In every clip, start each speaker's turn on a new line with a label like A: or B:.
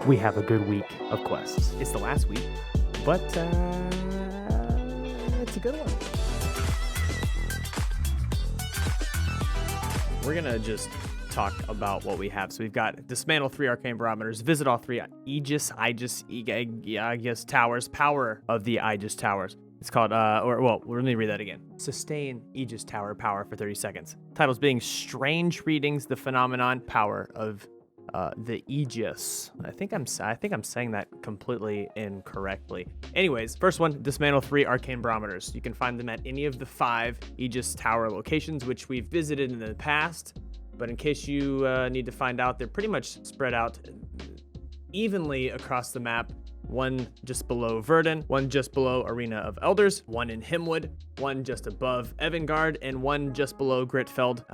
A: we have a good week of quests. It's the last week, but it's a good one. We're gonna just talk about what we have. So we've got dismantle 3 arcane barometers, visit all 3 AEGIS towers, power of the AEGIS towers. It's called, let me read that again. Sustain Aegis Tower power for 30 seconds. Titles being Strange Readings, the phenomenon, power of the Aegis. I think I'm saying that completely incorrectly. Anyways, first one, dismantle 3 arcane barometers. You can find them at any of the 5 Aegis Tower locations, which we've visited in the past. But in case you need to find out, they're pretty much spread out evenly across the map. One just below Verdun, one just below Arena of Elders, one in Himwood, one just above Evangard, and one just below Gritfeld.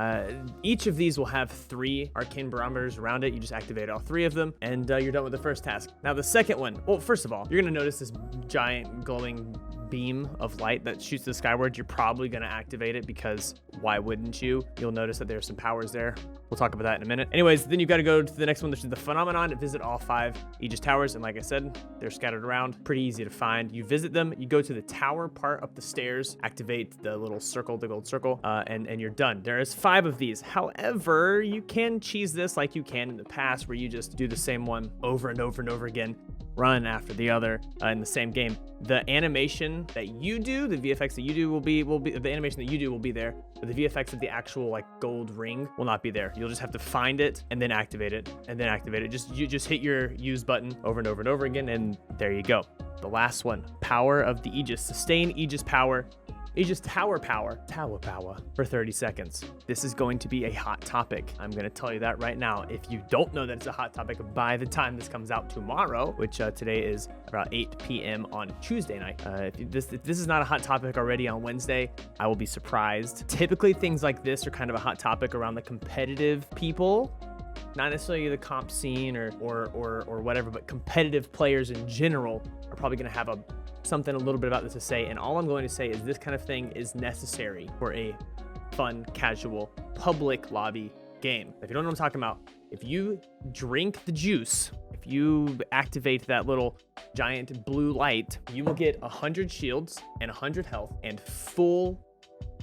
A: Each of these will have 3 arcane barometers around it. You just activate all 3 of them, and you're done with the first task. Now the second one, well, first of all, you're gonna notice this giant glowing beam of light that shoots the skyward. You're probably going to activate it because why wouldn't you? You'll notice that there's some powers there. We'll talk about that in a minute. Anyways, then you've got to go to the next one, which is the phenomenon. Visit all 5 Aegis towers, and like I said, they're scattered around, pretty easy to find. You visit them, you go to the tower part up the stairs, activate the little circle, the gold circle, and you're done. There is 5 of these. However, you can cheese this like you can in the past, where you just do the same one over and over and over again, run after the other in the same game. The animation that you do, the VFX that you do will be the animation that you do will be there, but the VFX of the actual like gold ring will not be there. You'll just have to find it and then activate it and then activate it. You just hit your use button over and over and over again, and there you go. The last one, power of the Aegis. Sustain Aegis power. Aegis tower power for 30 seconds. This is going to be a hot topic. I'm going to tell you that right now. If you don't know that it's a hot topic by the time this comes out tomorrow, which today is about 8 p.m. on Tuesday night. If this is not a hot topic already on Wednesday, I will be surprised. Typically, things like this are kind of a hot topic around the competitive people. Not necessarily the comp scene or whatever, but competitive players in general are probably going to have something a little bit about this to say. And all I'm going to say is this kind of thing is necessary for a fun, casual, public lobby game. If you don't know what I'm talking about, if you drink the juice, if you activate that little giant blue light, you will get 100 shields and 100 health and full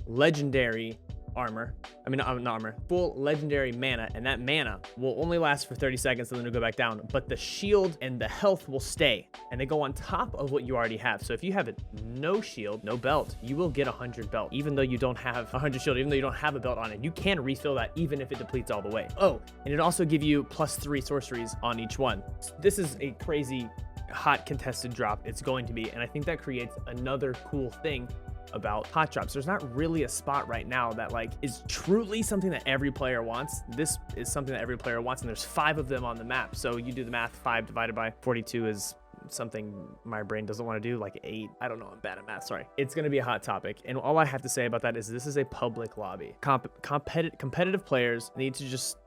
A: legendary armor. Not armor, full legendary mana, and that mana will only last for 30 seconds and then it'll go back down, but the shield and the health will stay, and they go on top of what you already have. So if you have no shield, no belt, you will get 100 belt, even though you don't have 100 shield, even though you don't have a belt on it. You can refill that even if it depletes all the way. Oh, and it also give you +3 sorceries on each one. This is a crazy hot contested drop. It's going to be, and I think that creates another cool thing about hot drops. There's not really a spot right now that like is truly something that every player wants. This is something that every player wants, and there's 5 of them on the map. So you do the math, 5 divided by 42 is something my brain doesn't want to do, like 8. I don't know, I'm bad at math, sorry. It's going to be a hot topic, and all I have to say about that is this is a public lobby. Competitive players need to just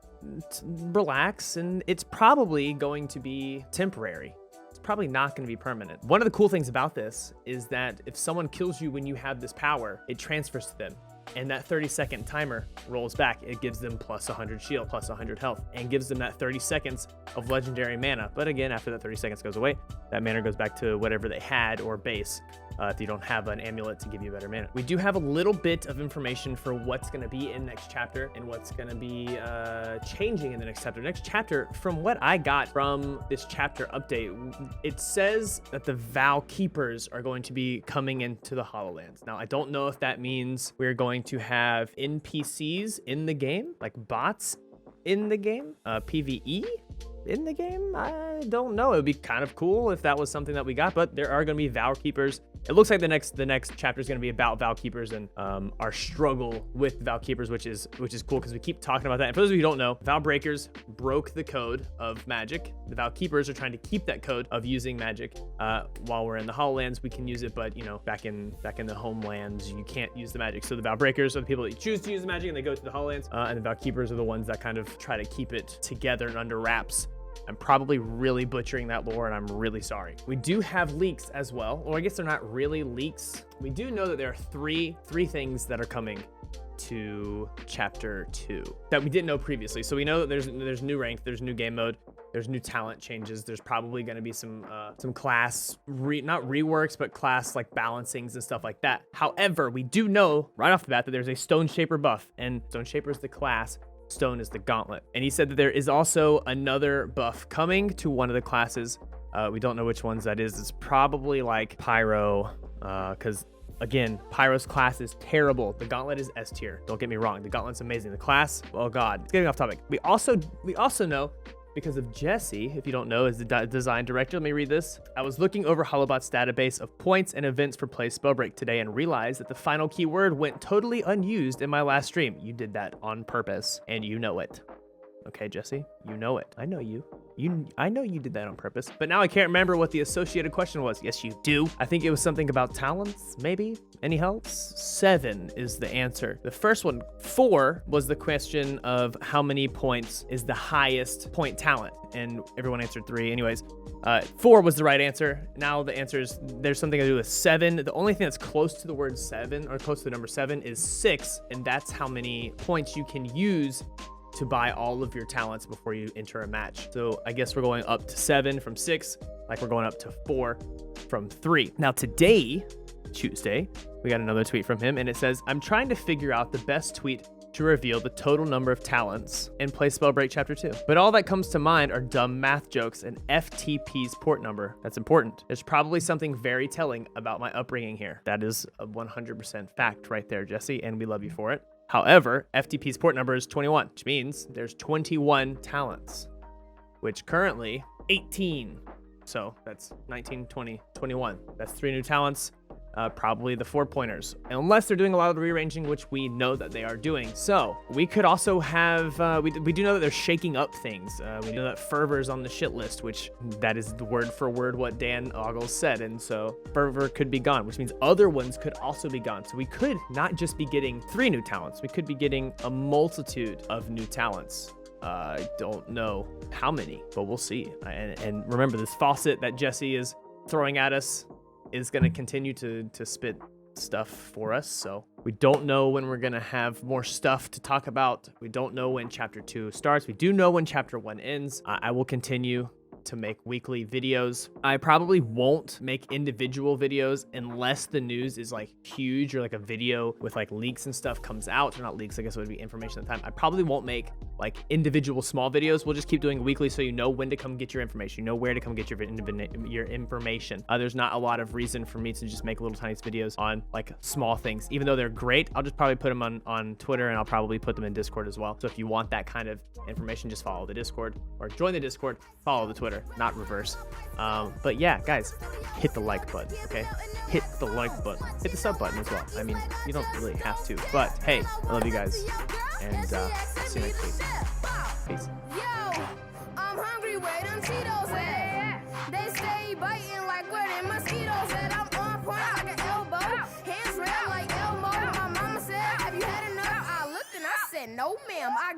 A: relax, and it's probably going to be temporary. Probably not going to be permanent. One of the cool things about this is that if someone kills you when you have this power, it transfers to them, and that 30-second timer rolls back. It gives them +100 shield, +100 health, and gives them that 30 seconds of legendary mana. But again, after that 30 seconds goes away, that mana goes back to whatever they had or base. If you don't have an amulet to give you better mana. We do have a little bit of information for what's going to be in next chapter and what's going to be changing in the next chapter. Next chapter, from what I got from this chapter update, it says that the Vow Keepers are going to be coming into the HoloLands. Now, I don't know if that means we're going to have NPCs in the game, like bots in the game, PvE in the game. I don't know. It would be kind of cool if that was something that we got, but there are going to be Vow Keepers. It looks like the next chapter is going to be about Vow Keepers and our struggle with Vow Keepers, which is cool because we keep talking about that. And for those of you who don't know, Vow Breakers broke the code of magic. The Vow Keepers are trying to keep that code of using magic. While we're in the HoloLands, we can use it, but back in the homelands, you can't use the magic. So the Vow Breakers are the people that choose to use the magic and they go to the HoloLands, and the Vow Keepers are the ones that kind of try to keep it together and under wraps. I'm probably really butchering that lore, and I'm really sorry. We do have leaks as well, or I guess they're not really leaks. We do know that there are three things that are coming to chapter 2 that we didn't know previously. So we know that there's new rank, there's new game mode. There's new talent changes. There's probably going to be some class, not reworks, but class like balancings and stuff like that. However, we do know right off the bat that there's a Stone Shaper buff, and Stone Shaper is the class, Stone is the gauntlet. And he said that there is also another buff coming to one of the classes. We don't know which ones that is. It's probably like Pyro, because again, Pyro's class is terrible. The Gauntlet is S tier. Don't get me wrong. The Gauntlet's amazing. The class, oh God. It's getting off topic. We also know, because of Jesse, if you don't know, is the design director. Let me read this. I was looking over Holobot's database of points and events for Play Spellbreak today and realized that the final keyword went totally unused in my last stream. You did that on purpose, and you know it. Okay, Jesse, you know it. I know you. I know you did that on purpose, but now I can't remember what the associated question was. Yes, you do. I think it was something about talents, maybe? Any helps? 7 is the answer. The first one, 4, was the question of how many points is the highest point talent, and everyone answered 3. Anyways, 4 was the right answer. Now the answer is there's something to do with 7. The only thing that's close to the word 7, or close to the number 7, is 6, and that's how many points you can use to buy all of your talents before you enter a match. So I guess we're going up to 7 from 6, like we're going up to 4 from 3. Now today, Tuesday, we got another tweet from him, and it says, I'm trying to figure out the best tweet to reveal the total number of talents in Play Spellbreak Chapter 2. But all that comes to mind are dumb math jokes and FTP's port number. That's important. There's probably something very telling about my upbringing here. That is a 100% fact right there, Jesse, and we love you for it. However, FTP's port number is 21, which means there's 21 talents, which currently 18. So that's 19, 20, 21. That's 3 new talents, probably the 4-pointers, unless they're doing a lot of rearranging, which we know that they are doing. So we could also have, we do know that they're shaking up things. We know that Fervor's on the shit list, which that is the word for word what Dan Oggles said. And so Fervor could be gone, which means other ones could also be gone. So we could not just be getting 3 new talents. We could be getting a multitude of new talents. I don't know how many, but we'll see. And remember, this faucet that Jesse is throwing at us is going to continue to spit stuff for us. So we don't know when we're going to have more stuff to talk about. We don't know when Chapter 2 starts. We do know when Chapter 1 ends. I will continue to make weekly videos. I probably won't make individual videos unless the news is like huge, or like a video with like leaks and stuff comes out, or not leaks, I guess it would be information at the time. I probably won't make like individual small videos. We'll just keep doing weekly, so you know when to come get your information, you know where to come get your information. There's not a lot of reason for me to just make little tiny videos on like small things. Even though they're great, I'll just probably put them on Twitter, and I'll probably put them in Discord as well. So if you want that kind of information, just follow the Discord, or join the Discord, follow the Twitter, not reverse. But yeah, guys, hit the like button, okay? Hit the like button. Hit the sub button as well. I mean, you don't really have to, but hey, I love you guys, and I'll see you next week. Peace.
B: I'm hungry, where them Cheetos at? They stay biting like where them mosquitoes at. I'm on point like an elbow, hands red like Elmo. My mama said, have you had enough? I looked and I said, no ma'am, I